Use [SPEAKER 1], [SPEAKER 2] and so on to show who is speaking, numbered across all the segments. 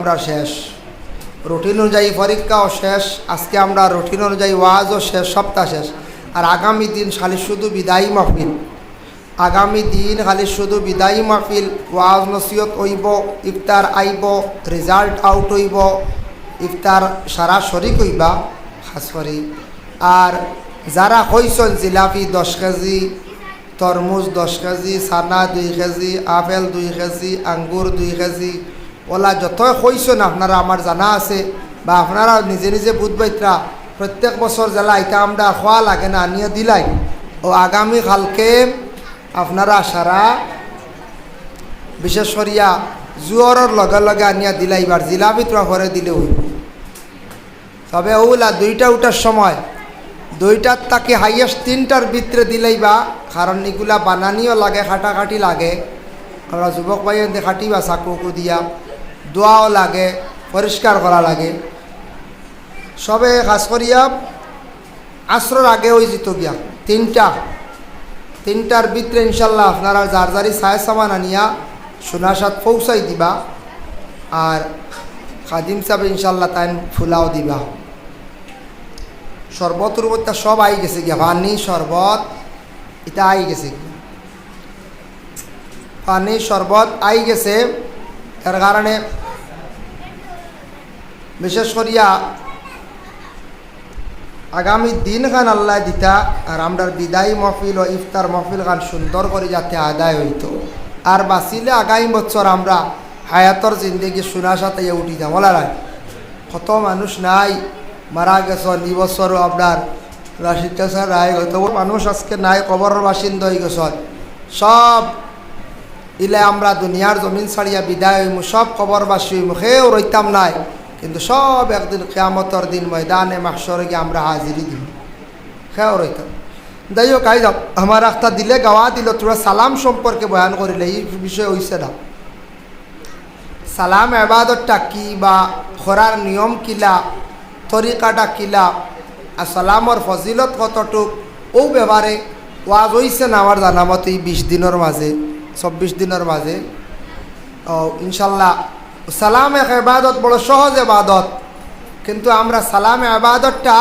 [SPEAKER 1] আমরা শেষ রুটিন অনুযায়ী পরীক্ষাও শেষ। আজকে আমরা রুটিন অনুযায়ী ওয়াজও শেষ, সপ্তাহ শেষ। আর আগামী দিন খালি শুধু বিদায়ী মাহফিল। আগামী দিন খালি শুধু বিদায়ী মাহফিল, ওয়াজ নসিহত হইব, ইফতার আইব, রেজাল্ট আউট হইব, ইফতার সারা শরিক হইবা খাস করে। আর যারা কইসন জিলাপি 10 কেজি, তরমুজ 10 কেজি, সানা 2 কেজি, আপেল 2 কেজি, আঙ্গুর 2 কেজি, ওলা যতই কইসন আপনারা আমার জানা আছে বা আপনারা নিজে নিজে বুধবাইতরা প্রত্যেক বছর জেলা এটা আমরা খোয়া লাগে না আনিয়ে দিলাই। ও আগামী কালকে আপনারা সারা বিশেষ করিয়া জুয়রের লগে লগে আনিয়া দিলাইবার জিলাপি তোরা ঘরে দিলে হইব। তবে ওলা 2টা উঠার সময় 2টার তাকে হাইয়েস্ট 3টার ভিতরে দিলাইবা, কারণ এগুলা বানানিও লাগে, খাটাখাটি লাগে। আমরা যুবক ভাই খাটিবা চাকুকু দিয়া, দোয়াও লাগে, পরিষ্কার করা লাগে। সবে খাস করিয়া আসরের আগে ওই জিত গিয়া 3টার ভিতরে ইনশাল্লাহ আপনারা যার যারি ছায় সামান আনিয়া সোনাসাত পৌঁছাই দিবা। আর খাদিম সাহেব ইনশাল্লাহ তাই ফুলাও দিবা। শরবত উরবতটা সব আই গেছে গিয়া, পানি শরবত এটা আই গেছে, পানি শরবত আই গেছে। এর কারণে বিশেষ করিয়া আগামী দিন খান আল্লাহ দিতা আর আমরা বিদায়ী মহফিল ও ইফতার মহফিল খান সুন্দর করে যাতে আদায় হইত। আর বাঁচিলে আগামী বছর আমরা হায়াতর জিন্দগি শোনার সাথে উঠি যাম। বলা রায় কত মানুষ নাই মারা গেছেন, এই বছরও আপনার রাশিদ কাছার রায় হইত মানুষ আজকে নাই, কবরের বাসিন্দা হয়ে গেছেন সব। ইলে আমরা দুনিয়ার জমিন ছাড়িয়া বিদায় হইমু, সব কবরবাসী হইমু, সেও রইতাম নাই। কিন্তু সব একদিন কিয়ামতের দিন ময়দানে মাহশরে গিয়ে আমরা হাজিরি দিব, সেও রইতাম। যাই হোক, আই যাও আমার একটা দিলে গাওয়া দিল তোরা সালাম সম্পর্কে বয়ান করিলে এই বিষয় হইছে না। সালাম এবাদতটা কি বা খরার নিয়ম কিলা, তরিকাটা কিলা, আর সালামর ফজিলত কতটুক ও ব্যাপারে ওয়াজ হইছে না আমার জানা মতো এই 20 দিনের মাঝে 24 দিনের মাঝে। ও ইনশাল্লাহ সালাম এক এবাদত, বড় সহজ এবাদত। কিন্তু আমরা সালাম এবাদতটা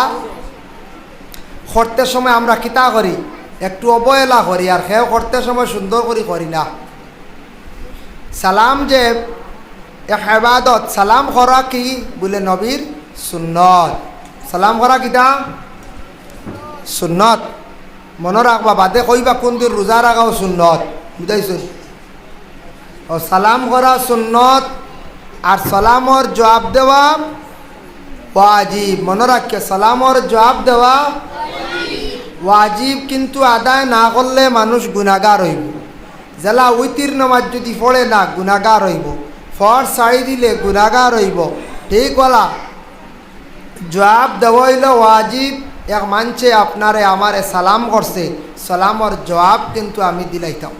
[SPEAKER 1] করতে সময় আমরা কিতা করি, একটু অবহেলা করি, আর সেও করতে সময় সুন্দর করি না। সালাম যে এক এবাদত, সালাম করা কি বলে নবীর সুন্নত। সালাম করা কিতা সুন্নত, মনে রাখবা, বাদে কইবা কোন দিন রোজা রাখাও সুন্নত, বুঝাইছ? ও সালাম করা সুন্নত, আর সালামর জবাব দেওয়া ওয়াজিব। মনে রাখে সালামর জবাব দেওয়া ওয়াজিব, কিন্তু আদায় না করলে মানুষ গুনাহগার হইব। জেলা উইতির নামাজ যদি পড়ে না গুনাহগার হইব, ফর ছাড়ি দিলে গুনাহগার হইব। ঠিক বলা, জবাব দেওয়া হইল ওয়াজিব। এক মানছে আপনারে আমারে সালাম করছে, সালামর জবাব কিন্তু আমি দিলাইতাম,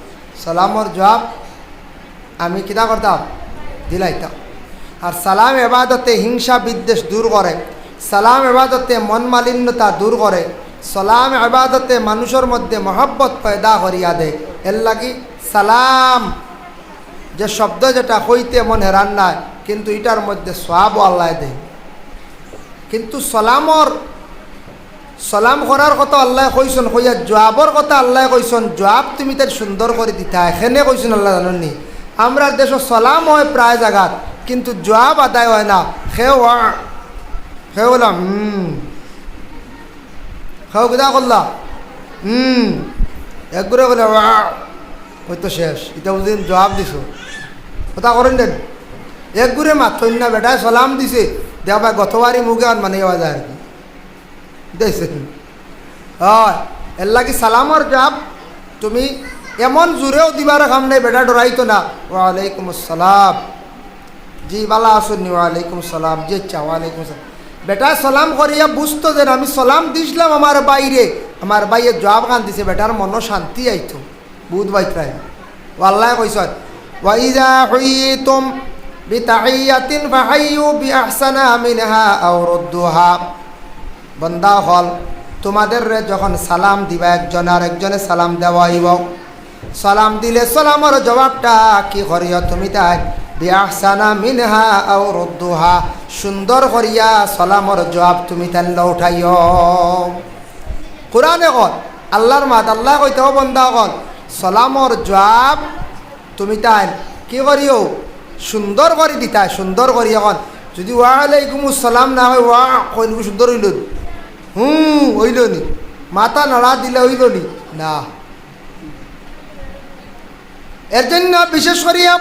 [SPEAKER 1] সালামর জবাব আমি কিতা করতাম, দিলাইতাম। আর সালাম এবাদতে হিংসা বিদ্বেষ দূর করে, সালাম এবাদতে মন মালিন্যতা দূর করে, সালাম এবাদতে মানুষের মধ্যে মহব্বত পয়দা করিয়া দেয়। এর লাগি সালাম যে শব্দ, যেটা হইতে মন হেরান নাই, কিন্তু এটার মধ্যে সওয়াব আল্লাহ দেয়। কিন্তু সালাম করার কথা আল্লাহ কইসন, কইয়া জবাবর কথা আল্লাহ কইসন, জবাব তুমি তার সুন্দর করে দিতা, এখানে কইসন আল্লাহ জানেননি। আমরা দেশ সালাম হয় প্রায় জায়গাত, কিন্তু জবাব আদায় হয় না। সেও বললাম সেও কিতা করলা একগুলো বলে ওই তো শেষ, এটা বুঝিন জবাব দিছ, কথা করেন দেন একগুড়ে মাথন না বেটায় সালাম দিছে, দেবা গতবারই মুখে আর মানে যাওয়া যায় আর কি দেখছেন। হয় এর লাগি সালামর জবাব তুমি এমন জোরেও দিবার কাম নাই, বেটা ডরাইতো না। ওয়ালাইকুম আসসালাম, জি বালা আসুননি, ওয়ালাইকুম সালাম, যে চা ওয়ালাইকুম সালাম। বেটা সালাম করিয়া বুঝতো যে আমি সালাম দিছিলাম আমার বাইরে, আমার বাইরে জবাব খান দিছে, বেটার মন শান্তি আইতো, বুধ বাইত্রায়। আল্লাহ কইস ওয়াইজা হুইতুম বিতাহিয়াতিন ফাহাইয়ু বিআহসানা মিনহা আও রুদ্দুহা। বান্দা হল তোমাদের যখন সালাম দিবা, একজন আর একজনে সালাম দেওয়া হইব, সালাম দিলে সালামর জবাবটা কি করিও তুমি তাই বিআহসানা মিনহা আও রুদ্দুহা, সুন্দর করিয়া সালামর জবাব তুমি তাইলে উঠাইও। কোরআনে কল আল্লাহর মাত আল্লাহ কইতে ও বন্দা কল সালামর জবাব তুমি তাই কি করিও সুন্দর করে দিতা, সুন্দর করিয়া কল। যদি ওয়ালাইকুমুস সালাম না হয় ওয়া কইল সুন্দর হইল হইল নি, মাথা নাড়া দিলে হইল নি না। এর জন্য বিশেষ করিয়া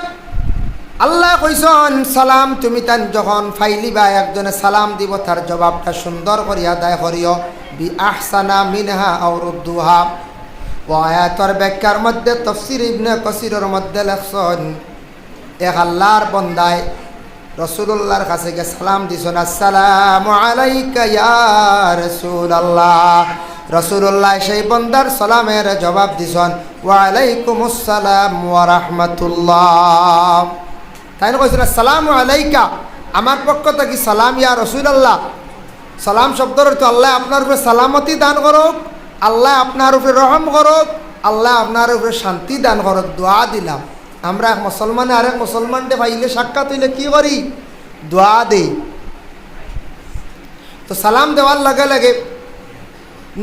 [SPEAKER 1] আল্লাহ কইসন সালাম তুমি তান যখন ফাইলিবা একজনে সালাম দিব তার জবাবটা সুন্দর করিয়া আদায় করিও। বিআহসানা মিনহা আও রুদ্দুহা। ও আয়াতের ব্যাখ্যার মধ্যে তাফসীর ইবনে কাসিরের মধ্যে লেখছেন এক আল্লাহর বন্দায় রাসূলুল্লাহর কাছে গিয়ে সালাম দিছেন, আসসালামু আলাইকা ইয়া রাসূলুল্লাহ। রাসূলুল্লাহ সেই বন্দার সালামের জবাব দিছেন ওয়া আলাইকুমুস সালাম ওয়া রাহমাতুল্লাহ। তাই না কইছেন আসসালামু আলাইকা, আমার পক্ষ থেকে সালাম ইয়া রাসূলুল্লাহ। সালাম শব্দের অর্থ আল্লাহ আপনার উপরে সালামতি দান করুক, আল্লাহ আপনার উপরে রহম করুক, আল্লাহ আপনার উপরে শান্তি দান করুক। দোয়া দিলাম। আমরা এক মুসলমানে আরেক মুসলমানকে পাইলে সাক্ষাৎ হইলে কি করি? দোয়া দেই। তো সালাম দেওয়ার লগে লগে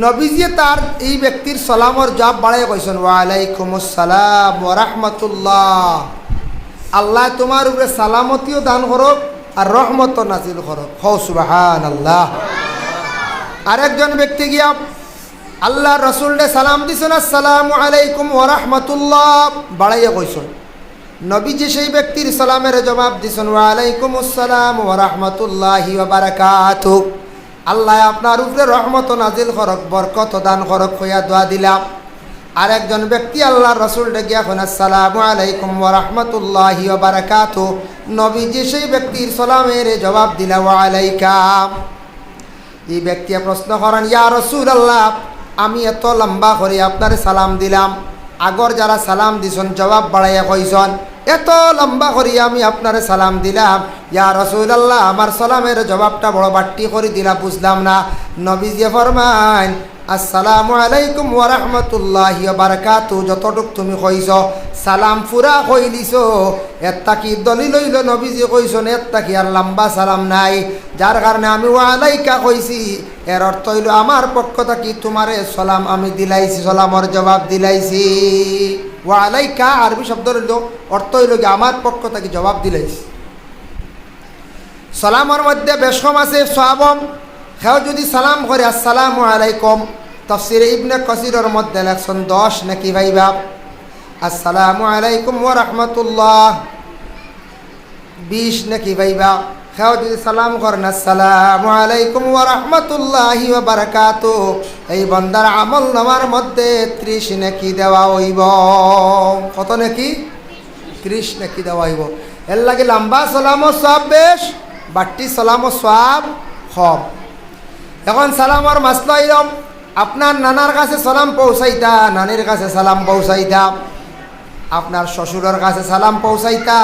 [SPEAKER 1] নবীজি তার এই ব্যক্তির সালামর জবাব বাড়াই কইছেন ওয়া আলাইকুমুস সালাম ওয়া রাহমাতুল্লাহ। আল্লাহ তোমার উপরে সালামতিও দান করুক আর রহমতও নাজিল করুক। হও সুবহানাল্লাহ। আরেকজন ব্যক্তি গিয়া আল্লাহ রসুলকে সালাম দিছেন আসসালামু আলাইকুম ওয়া রাহমাতুল্লাহ বাড়াইয়া কইছেন। নবীজি সেই ব্যক্তির সালামের জবাব দিছেন ওয়া আলাইকুমুস সালাম ওয়া রাহমাতুল্লাহি ওয়া বারাকাতুহু। আল্লাহ আপনার উপরে রহমত নাজিল করক, বরকত দান করক কইয়া দোয়া দিলাম। আরেকজন ব্যক্তি আল্লাহ রসুলকে গিয়া কোন আসসালামু আলাইকুম ওয়া রাহমাতুল্লাহি ওয়া বারাকাতুহু। নবীজি সেই ব্যক্তির সালামের জবাব দিলা ওয়া আলাইকা। এই ব্যক্তি প্রশ্ন করেন ইয়া রাসূলুল্লাহ, আমি এত লম্বা করে আপনার সালাম দিলাম, আগর যারা সালাম দিছেন জবাব বাড়াইয়া কইছেন, এত লম্বা করি আমি আপনার সালাম দিলাম, ইয়া রাসূলুল্লাহ আমার সালামের জবাবটা বড় বাট্টি করে দিলা, বুঝলাম না। নবীজি ফরমান আসসালামু আলাইকুম ওয়া রাহমাতুল্লাহি ওয়া বারাকাতুহু, যতটুক তুমি কইছ সালাম পুরা কইলিছ। এত্তা কি দলিল হইল নবীজি কইছেন এত্তা কি আর লম্বা সালাম নাই, যার কারণে আমি ওয়া আলাইকা কইছি। এর অর্থ হইল আমার পক্ষ থেকে তোমারে সালাম আমি দিলাইছি, সালামর জবাব দিলাইছি। ওয়া আলাইকা আরবি শব্দ হইল অর্থ হইল কি আমার পক্ষ থেকে জবাব দিলাইছি। সালামর মধ্যে বেশ কম আছে সওয়াব। কেউ যদি সালাম করে আসসালামু আলাইকুম, তাফসীরে ইবনে কাসিরের মধ্যে লেখছেন 10 নাকি ভাইবা। আসসালামু আলাইকুম ওয়া রাহমাতুল্লাহ 20 নাকি ভাইবা। কেউ যদি সালাম করেন আসসালামু আলাইকুম ওয়া রাহমাতুল্লাহি ওয়া বারাকাতুহু, এই বান্দার আমল নামার মধ্যে 30 নাকি দেওয়া হইব। কত নাকি? 30 নাকি দেওয়া হইব। এর লাগে লম্বা সালামও সওয়াব বেশ, বাট্টি সালামও সওয়াব কম। এখন সালামর মাসলা এরকম, আপনার নানার কাছে সালাম পৌঁছাইতা, নানির কাছে সালাম পৌঁছাইতা, আপনার শ্বশুরের কাছে সালাম পৌঁছাইতা।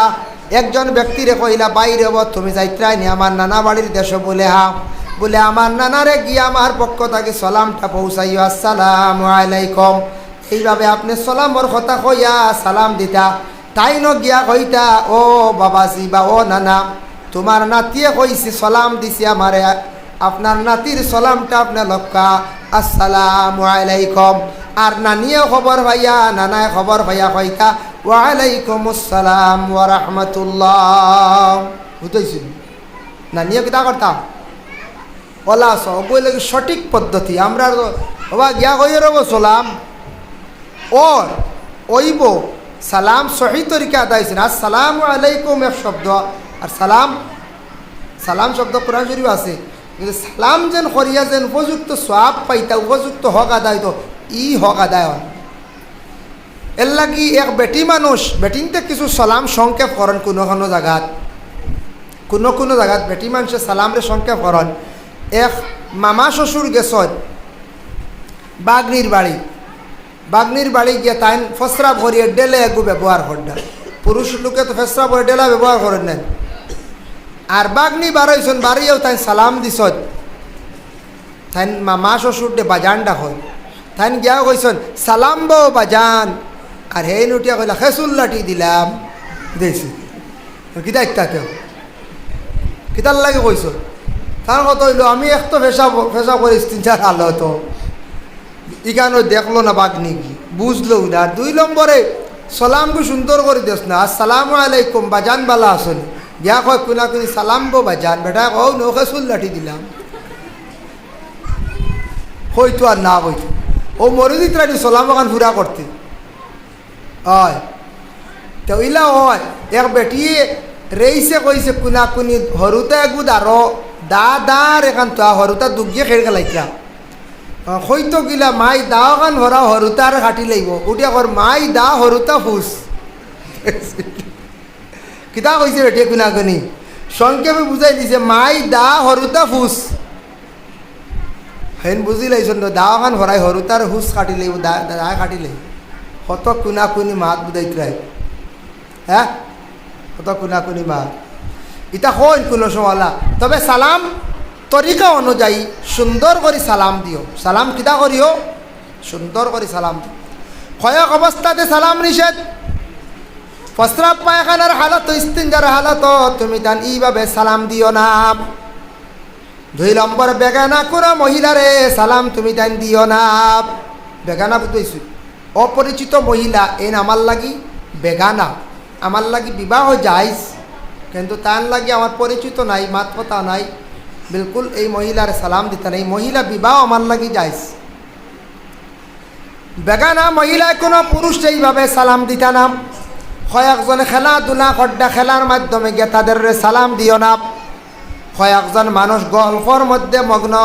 [SPEAKER 1] একজন ব্যক্তিরে কইলা বাইরে তুমি যাইত্রাই নি আমার নানা বাড়ির দেশ বলে হা, বলে আমার নানারে গিয়ে আমার পক্ষ থেকে সালামটা পৌঁছাইও আসসালামু আলাইকুম। এইভাবে আপনি সালামর কথা কইয়া সালাম দিতা। তাই ন গিয়া কইতা ও বাবাজি বা ও নানা তোমার নাতিয়ে কইছি সালাম দিছি আমারে, আপনার নাতির সালামটা আপনার লক্কা আসসালামু আলাইকুম। আর নানিয়ে খবর ভাইয়া নানায় খবর ভাইয়া কইতা ওয়া আলাইকুমুস সালাম ওয়া রাহমাতুল্লাহ। বুঝতেছিল নানিয়ে কিতা করতাম ওলা সবই লাগে সঠিক পদ্ধতি। আমরা বাবা গিয়া কইয়ে রব সালাম ওর ওইব সালাম সহি তরিকা আদায় হয়েছে। আসসালামু আলাইকুম এক শব্দ, আর সালাম সালাম শব্দ কোরআন শরীফ আছে, কিন্তু সালাম যেন করিয়া যেন উপযুক্ত সওয়াব পাইতা, উপযুক্ত হক আদায় তো ই হক আদায় হয়। এর লাগি এক বেটি মানুষ বেটিনতে কিছু সালাম সংক্ষেপ করেন, কোনো কোনো জায়গাত কোনো জায়গাত বেটি মানুষের সালামরে সংক্ষেপ করেন। এক মামা শ্বশুর গেছত বাগনির বাড়ি গিয়ে তাই ফসরা ভরিয়ে ডেলে এগু ব্যবহার করেন। পুরুষ লোকে তো ফসরা ভরে ডেলা ব্যবহার করেন নেন। আর বাগনি বারইছেন বাড়িয়েও তাই সালাম দিছত, তাই মামা শ্বশুর দে বাজানটা হয়, তাই গিয়া কইছেন সালাম বউ বাজান। আর হে নুটিয়া কইলা খেসুল্লাটি দিলাম দিয়েছি। কিতা ইত্যাকেও কিতার লাগে কইস তার কথা হইল আমি এক তো ফেসা করে তিন-চার আলো তো ইখানো দেখলো না বাঘনি কি বুঝলো না। আর 2 নম্বরে সালামকে সুন্দর করে দিস না, আসসালামু আলাইকুম বাজান বালা আসনি গিয়া কয় কোনা কোনি সালাম বো বাজান বেটা কও নৌকে চুল লাঠি দিলাম হইতো আর না হইতো ও মরিদিত রাখি সালাম ওখান ফুরা করতে হয় তো ইলা হয় এক বেটিয়ে রেইছে কইছে কোনা কোনি হরুতা এগুদ আরো দার এখান তো হরুতা দুগিয়ে খেয়ে গেলাইছিলাম হইতো গিলা মাই দাও খান ভরা হরুতা আর কাটি লাগব উঠিয়া কর মাই দা হরুতা ফুস কিতা কইছে বেটে কোনা কোনি সংক্ষেপে বুঝাই দিছে মাই দা হরুতা ফুস হেন বুঝি লাইছেন তো দাও খান ভরাই হরুতার হুস কাটি লাগব দা কাটি লাগব কত কোনা কোনি মাত বুঝাইতে রায় হ্যাঁ কত কোনা কোনি মাত ইটা হয় কোনো সমলা। তবে সালাম তরিকা অনুযায়ী সুন্দর করে সালাম দিও। সালাম কিতা করিও সুন্দর করে সালাম দিও। কয়েক অবস্থাতে সালাম নিষেধ। প্রস্রাব পায়খানার হালত ইস্তিনজার হালত তুমি তান এইভাবে সালাম দিও না। 2 নম্বর বেগানা কোনো মহিলারে সালাম তুমি তান দিও না। বেগানা বুঝতেছি অপরিচিত মহিলা এন আমার লাগি বেগানা, আমার লাগি বিবাহ যাইস কিন্তু তার লাগি আমার পরিচিত নাই, মাত কথা নাই, বিলকুল এই মহিলার সালাম দিতে নাই। মহিলা বিবাহ আমার লাগি যাইস। বেগানা মহিলায় কোনো পুরুষ এইভাবে সালাম দিতে না। কয়েকজনে খেলাধুলা খড্ডা খেলার মাধ্যমে গিয়ে তাদের সালাম দিও না। কয়েকজন মানুষ গল্পর মধ্যে মগ্ন,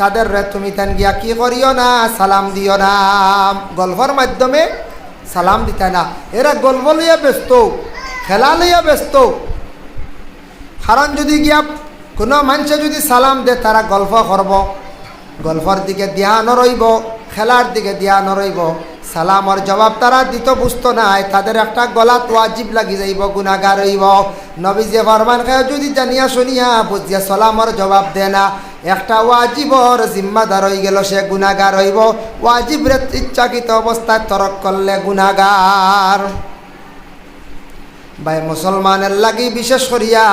[SPEAKER 1] তাদের তুমি তেন গিয়া কি করিও না সালাম দিও না। গল্পর মাধ্যমে সালাম দিতে না। এরা গল্প লইয়া ব্যস্ত, খেলা লইয়া ব্যস্ত। কারণ যদি গিয়া কোনো মানুষে যদি সালাম দে তারা গল্প করব, গল্পর দিকে ধ্যান রইব, খেলার দিকে ধ্যান রইব। সালামর জবাব তারা দিত বুঝতো নাই, তাদের একটা গলাত ওয়াজিব লাগি যাইব, গুনাহগার হইব। নবীজি ফরমান খায় যদি জানিয়া শুনিয়া বুঝিয়া সালামর জবাব দে না, একটা ওয়াজিবর জিম্মাদার হয়ে গেল, সে গুনাহগার হইব। ওয়াজিবরে ইচ্ছাকৃত অবস্থায় তরক করলে গুনাহগার। ভাই মুসলমানের লাগি বিশেষ করিয়া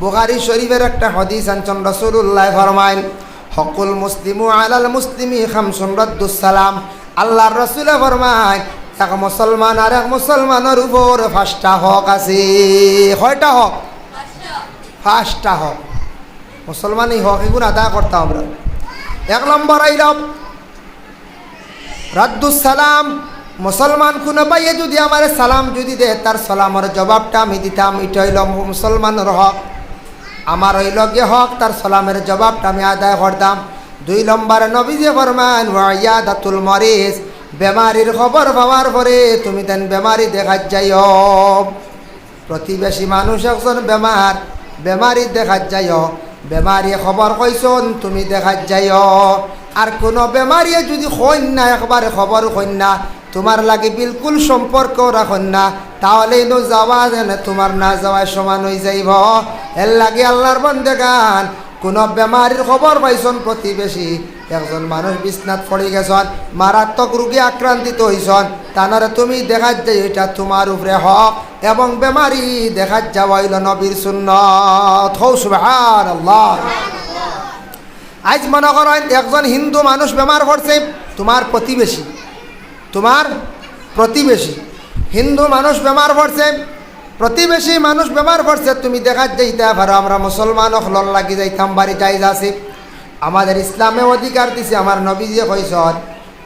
[SPEAKER 1] বুখারী শরীফের একটা হাদিস আনছেন রাসূলুল্লাহ ফরমাইন হকুল মুসলিমু আলাল মুসলিমি খামসুন রাদ্দুস সালাম। আল্লাহর রাসূল ফরমায় এক মুসলমান আর এক মুসলমানের উপর 5টা হক আছে। কয়টা হক? 5টা হক। মুসলমান এই হক এগুলো আদায় করতাম আমরা। 1 নম্বর আইল রাদ্দুস সালাম। মুসলমান কোনো পাইয়ে যদি আমার সালাম যদি দে তার সালামের জবাবটা আমি দিতাম, এটা হইল মুসলমানের হক। আমার হইল গে হক তার সালামের জবাবটা আমি আদায় করতাম। 2 নম্বরে নবীজি ফরমান ওয়াইয়াদাতুল মরিজ, বেমারির খবর পাওয়ার পরে তুমি তেন বেমারি দেখাত যাইও। প্রতিবেশী মানুষ একজন বেমার, বেমারি দেখাত যাইও, বেমারি খবর কইছন তুমি দেখাত যাইও। আর কোনো বেমারিয়ে যদি কইন না, একবারে খবর কইন না, তোমার লাগে বিলকুল সম্পর্ক রাখুন না, তাহলে নো যাওয়া যেন তোমার না যাওয়ার সমান হয়ে যাইব। এর লাগে আল্লাহর বান্দাগান কোনো বেমারির খবর পাইছন, প্রতিবেশী একজন মানুষ বিছনাত পড়ে গেছন, মারাত্মক রোগে আক্রান্তিত হইছন, তানারে তুমি দেখাত যাই, এটা তোমার উপরে হক। এবং বেমারি দেখাত যাওয়া হইল নবীর সুন্নাত। হৌ সুবহানাল্লাহ। আজ মনে করেন একজন হিন্দু মানুষ বেমার পড়ছে, তোমার প্রতিবেশী, তোমার প্রতিবেশী হিন্দু মানুষ বেমার পড়ছে, প্রতিবেশী মানুষ বেমার পড়ছে, তুমি দেখাত যাইতে পারো। আমরা মুসলমান হলর লাগি যাইতাম, বাড়ি যাইজ আছে, আমাদের ইসলামে অধিকার দিছে। আমার নবীজি কইছেন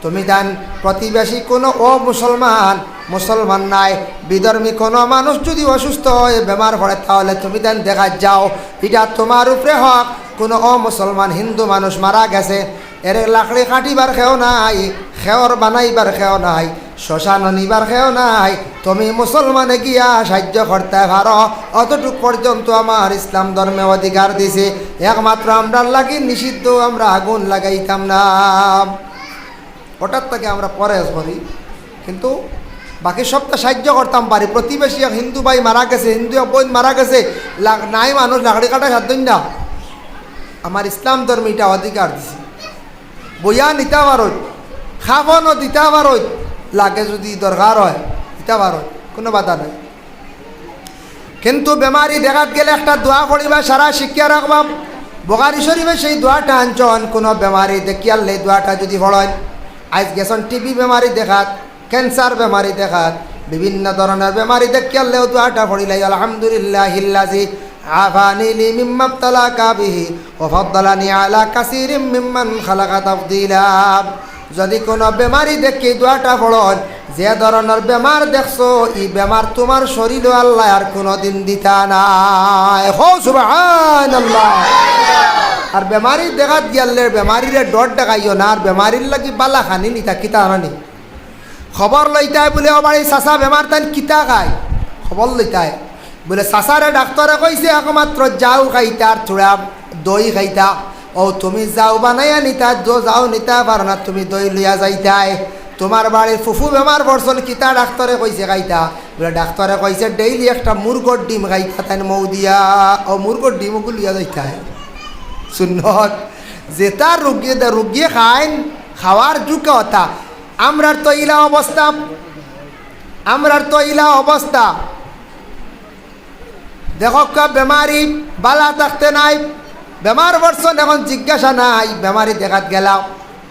[SPEAKER 1] তুমি দেন প্রতিবেশী কোনো মুসলমান মুসলমান নাই বিধর্মী কোনো মানুষ যদি অসুস্থ হয়ে বেমার পড়ে, তাহলে তুমি দেন দেখাত যাও, এটা তোমার উপরে হক। কোনো মুসলমান হিন্দু মানুষ মারা গেছে, এর লাকড়ি কাটিবার খেও নাই, খেওর বানাইবার খেও নাই, শ্মশান নিবার খেও নাই, তুমি মুসলমানে গিয়া সাহায্য করতে পারো। অতটুক পর্যন্ত আমার ইসলাম ধর্মে অধিকার দিছে। একমাত্র আমরা লাগি নিষিদ্ধ, আমরা আগুন লাগাইতাম না। হঠাৎ থেকে আমরা পরেজ করি, কিন্তু বাকি সবটা সাহায্য করতাম পারি। প্রতিবেশী এক হিন্দু ভাই মারা গেছে, হিন্দু এক বোন মারা গেছে, নাই মানুষ লাকড়ি কাটা সাধ্যই না। আমার ইসলাম ধর্মে এটা অধিকার দিছে। বইয়া নিতে পারো, খাবনও দিতে পারো, লাগে যদি দরকার হয় দিতে পারো, কোনো বাধা নাই। কিন্তু বেমারি দেখাত গেলে একটা দোয়া করিবা সারা শিক্ষা রাখবা। বুখারী শরীফে সেই দোয়াটা আনছন, কোনো বেমারি দেখিয়ালে দোয়াটা যদি পড়েন। আজ গেছন টিবি বেমারি দেখাত, ক্যান্সার বেমারি দেখাত, বিভিন্ন ধরনের বেমারি দেখিয়ালেও দোয়াটা পড়িলাই আলহামদুলিল্লাহিল্লাযী আফানি লি মিম্মা ইবতালাকা বিহি ওয়া ফাদ্দালানি আলা কাসীরিম মিম্মান খালাকা তাফদীলা। যদি কোনো বেমারি দেখি দোয়াটা পড়ন, যে ধরনের বেমার দেখছো এই বেমার তোমার শরীরে আল্লাহ আর কোনোদিন দিতা নাই। হো সুবহানাল্লাহ। আর বেমারি দেখাত গেলে বেমারিরে ডর দেখাইও না, আর বেমারির লাগি বালা খানি নিতা কিতা আনি খবর লইতাই বলে ও বাড়ি চাচা বেমার তাই কিতা খায়, খবর লইতাই বলে চাচারে ডাক্তারে কইছে একমাত্র যাও খাইতা আর থোড়া দই খাইতা। ও তুমি যাও বানাইয়া নিতা, যাও নিতা পারো না তুমি দই লইয়া যাইতাই। তোমার বাড়ির ফুফু বেমার পড়ছল কিতা ডাক্তারে কইছে খাইতা, বলে ডাক্তারে কইছে ডেইলি একটা মুরগর ডিম খাইতা, তাই মৌ দিয়া ও মুরগর ডিমও লিয়া যাইতাই। সুন্নত যেটা রুগিয়ে খাইন খাওয়ার যুগ কথা। আমরার তো ইলা অবস্থা, আমরার তো ইলা অবস্থা দেখো বেমারি বালা থাকতে নাই, বেমার বর্ষণ এখন জিজ্ঞাসা নাই। বেমারি দেখাত গেলাম,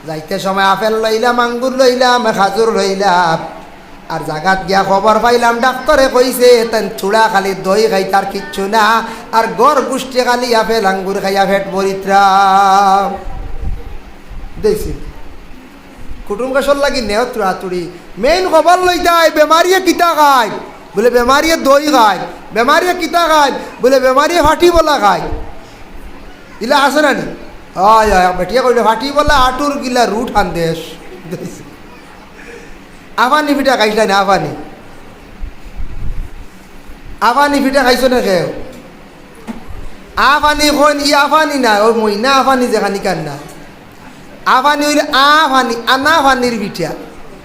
[SPEAKER 1] যাইতে সময় আপেল লইলাম, আঙ্গুর লইলাম, খাজুর লইলাম, আর জাগাত গিয়া খবর পাইলাম ডাক্তারে কইছে তেন চূড়া খালি দই খাই তার কিচ্ছু না, আর গড় গুষ্টি খালি আপেল আঙ্গুর খাইয়া পেট ভরিত্রাম। দেখছি কুটুম কাশর লাগি নেও তুড়াতুড়ি মেইন খবর লইতাই বেমারিয়ে কিতা খায়, বলে বেমারিয়ে দই খায়, বেমারিয়ে কিতা খায়, বলে বেমারিয়ে ফাটি বলা খায়। ইলা আছে না নি? হয় বেটিয়া কইলে ফাটি বলা আটুর গিলা রুট আন্দেশ। আফানি পিঠা খাইছিলা না? আফানি আফানি পিঠা খাইছো না খেয়ে? আফানি কইন ই আফানি না, ওই মইনা আফানি যেখানি কান না। আফানি হইলে আফানি আনা ফানির পিঠা।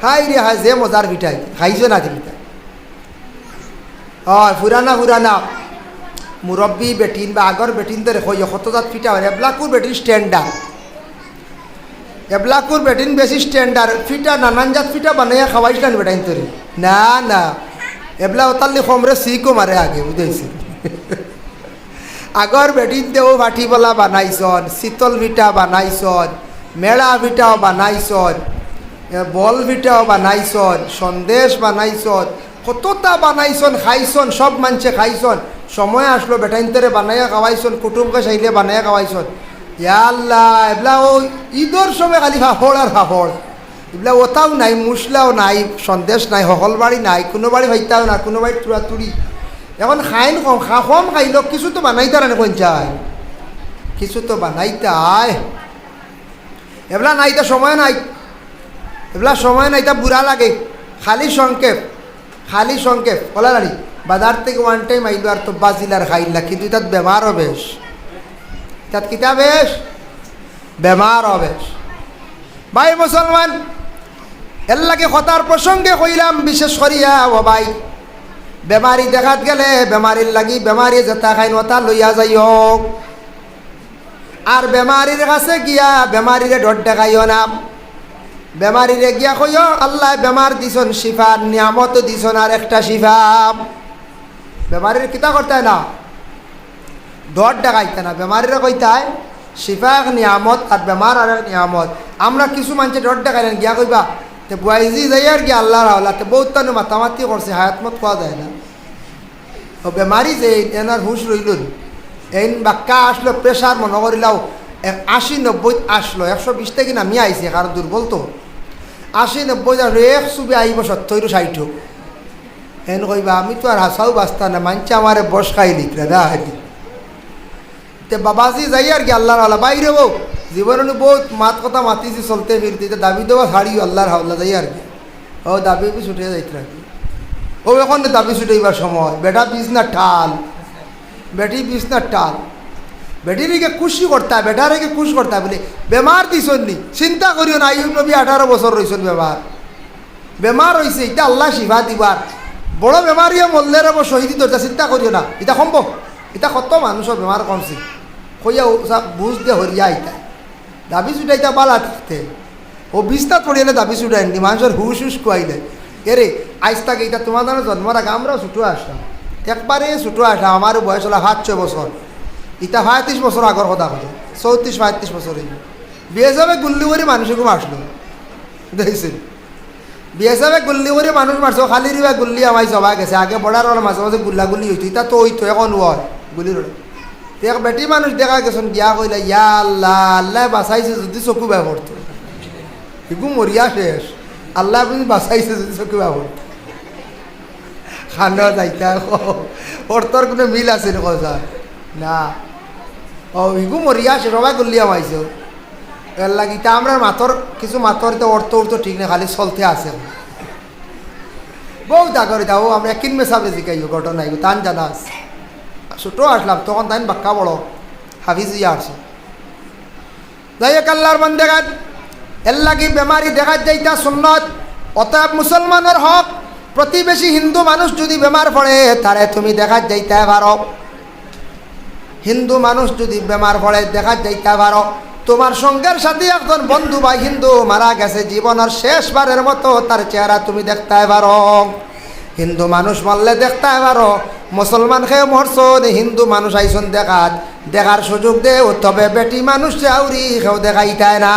[SPEAKER 1] হাই রে হাই যে মজার পিঠা খাইছো না পিঠা? হয় ফুরানা ফুরানা মুরব্বী বেটিন বা আগর বেটিন তো রেখো কতজাত পিঠা হয়। এবলাকুর বেটিন স্ট্যান্ডার্ড, এবলাকুর বেটিন বেশি স্ট্যান্ডার্ড পিঠা, নানান জাত পিঠা বানাইয়া খাওয়াইছিলেন বেটাইন তোরে? না না, এবলা ওতাল্লি কমরে সিকো মারে আগে বুঝেছি। আগর বেটিন দেও ভাটি বলা বানাইছন, শীতল পিঠা বানাইছন, মেড়া পিঠাও বানাইছন, বল পিঠাও বানাইছন, সন্দেশ বানাইছন, কতটা বানাইছন, খাইছন, সব মানুষে খাইছন। সময় আসলো বেটাইনতরে বানাইয়া খাওয়াইছন, কুটুমকে চাইলে বানাইয়া খাওয়াইছন। ইয়াল্লাহ এবলা ও ঈদর সময় খালি ফাফড় আর ফাফড়, এগুলা ওটাও নাই, মশলাও নাই, সন্দেশ নাই, হকল বাড়ি নাই, কোনো বাড়ি ভাইতাও না, কোনো বাড়ি তুড়াতুড়ি। এখন খাইন কম, কম খাইল, কিছু তো বানাইতে না কোন চাই, কিছু তো বানাইতাই। এবলা নাই তা সময় নাই, এবলা সময় নাই তা বুড়া লাগে। খালি সংক্ষেপ, খালি সংক্ষেপ বলা নারী বাজার থেকে ওয়ান টাইম আইল আর তো বাজিলার খাইলা, কিন্তু তাত বেমারও বেশ, তাত কিতা বেশ বেমারও বেশ। ভাই মুসলমান এর লাগে কথার প্রসঙ্গে কইলাম, বিশেষ করিয়া ও ভাই বেমারি দেখাত গেলে বেমারির লাগি বেমারি যেটা খাইন ওটা লইয়া যাইও, আর বেমারির কাছে গিয়া বেমারিরে ডর দেখাইও না। বেমারিরে গিয়া কইও আল্লাহ বেমার দিছন, শিফা নিয়ামত দিছন, আর একটা শিফা। বেমারির কিতা করতে না, ডর দেখাইতে না, বেমারিরে কইতায় শিফা এক নিয়ামত আর বেমার আর এক নিয়ামত। আমরা কিছু মানুষের ডর দেখাইলেন গিয়া কইবা তে বুয়াইজি যাই আর কি আল্লাহর আল্লাহ তে বহুত তানু মাতামাতি করছে, হায়াতমত খাওয়া যায় না। ও বেমারি যে এনার হুশ রইল, এই বাক্কা আসলো প্রেশার মনে করিলাও 80-90 আসলো, 120 থেকে নামিয়ে আইছে, কারণ দুর্বল তো 80-90 আসলো, 100 আইব 70-60। এন কইবা আমি তো আর হাসাও বাস্তা না, মানছে আমারে বস খাই লিখলে না হাতি তে বাবাজি যাই আর কি আল্লাহর আল্লাহ বাইরে বউ জীবনে বহুত মাত কথা মাতিছি চলতে ফিরতে, দাবি দেওয়া ছাড়িও আল্লাহর হাওলা যাই আর কি। ও দাবি ছুটে যাইতে রাখি, ও এখন দাবি ছুটাইবার সময়। বেটা বিছনার ঠাল, বেটি বিছনার টাল, বেটিরিকে খুশি করতা, বেটারেকে খুশ করতা বলে বেমার দিছন নি, চিন্তা করিও না। আইয়ুব নবী 18 বছর রয়েছেন বেমার, বেমার হয়েছে, এটা আল্লাহ শিফা দিবার। বড় বেমারিয়া মল্লের আবার শহীদ ধরতা, চিন্তা করিও না, এটা সম্ভব। এটা কত মানুষের বেমার কমছে, কইয়া বুঝ দিয়ে হরিয়া আইতা দাবি ছুটাইতা বালা থাকতে। ও বিছনা পড়িয়ে দাবি ছুটাইনি, মানুষের হুশ হুশ খুয়াইলে এরে আইস তাকে এটা তোমার জন্মর আগে আমরাও ছুটু আসলাম, একবারে ছোটো আসলাম, আমার বয়স হলো 7-6 বছর, ইটা 35 বছর আগর কথা হতো, 34-35 বছর বিএসএফে গুল্লি করে মানুষকে মারছিল, দেখছেন বিএসএফে গুল্লি করে মানুষ মারছো, খালি রিবা গুল্লি আমায় সবাই গেছে, আগে বর্ডার মাঝে মাঝে গুল্লা গুল্লি হইতো, ইটা তো হইতো, এখন হয় গুলি রড়ে। এক বেটি মানুষ দেখা গেছেন গিয়া কইলা ইয়া আল্লাহ, আল্লাহ বাঁচাইছে যদি চকু ব্যবহার করতো, এগু মরিয়া শেষ, আল্লাহ আপনি বাঁচাইছে যদি চকু ব্যবহার খান্ড যাইতা অর্থর কোনো মিল আছে কথা না। ও ইগু মরিয়া শেষ, সবাই গুল্লি আমাইছে এর লাগি তা আমরা মাতর কিছু মাতর তো অর্থ উর্থ ঠিক নেই, খালি চলতে আছে বহু দাগর দাও। আমরা কিনবে সাবরে জিকাই ঘটনা এগুলো তান জানা আছে। ছোটো আসলাম তখন তাই বাক্কা বড় হাফিজ ইয়া আসছে, যাই হোক আল্লাহর বান্দাগান এর লাগি বেমারি দেখা যাইতা সুন্নত। অতএব মুসলমানের হক, প্রতিবেশী হিন্দু মানুষ যদি বেমার পড়ে তারে তুমি দেখা যাইতে পারো, হিন্দু মানুষ যদি বেমার পড়ে দেখা যাইতে পারো। তোমার সঙ্গের সাথে একজন বন্ধু বা হিন্দু মারা গেছে, জীবনের শেষবারের মতো তার চেহারা তুমি দেখতে পারো। হিন্দু মানুষ মারলে দেখতে পারো, মুসলমান খেয়ে মরছন, হিন্দু মানুষ আইসন দেখার সুযোগ দেও, তবে বেটি মানুষ আউরি খেয়েও দেখাইতায় না।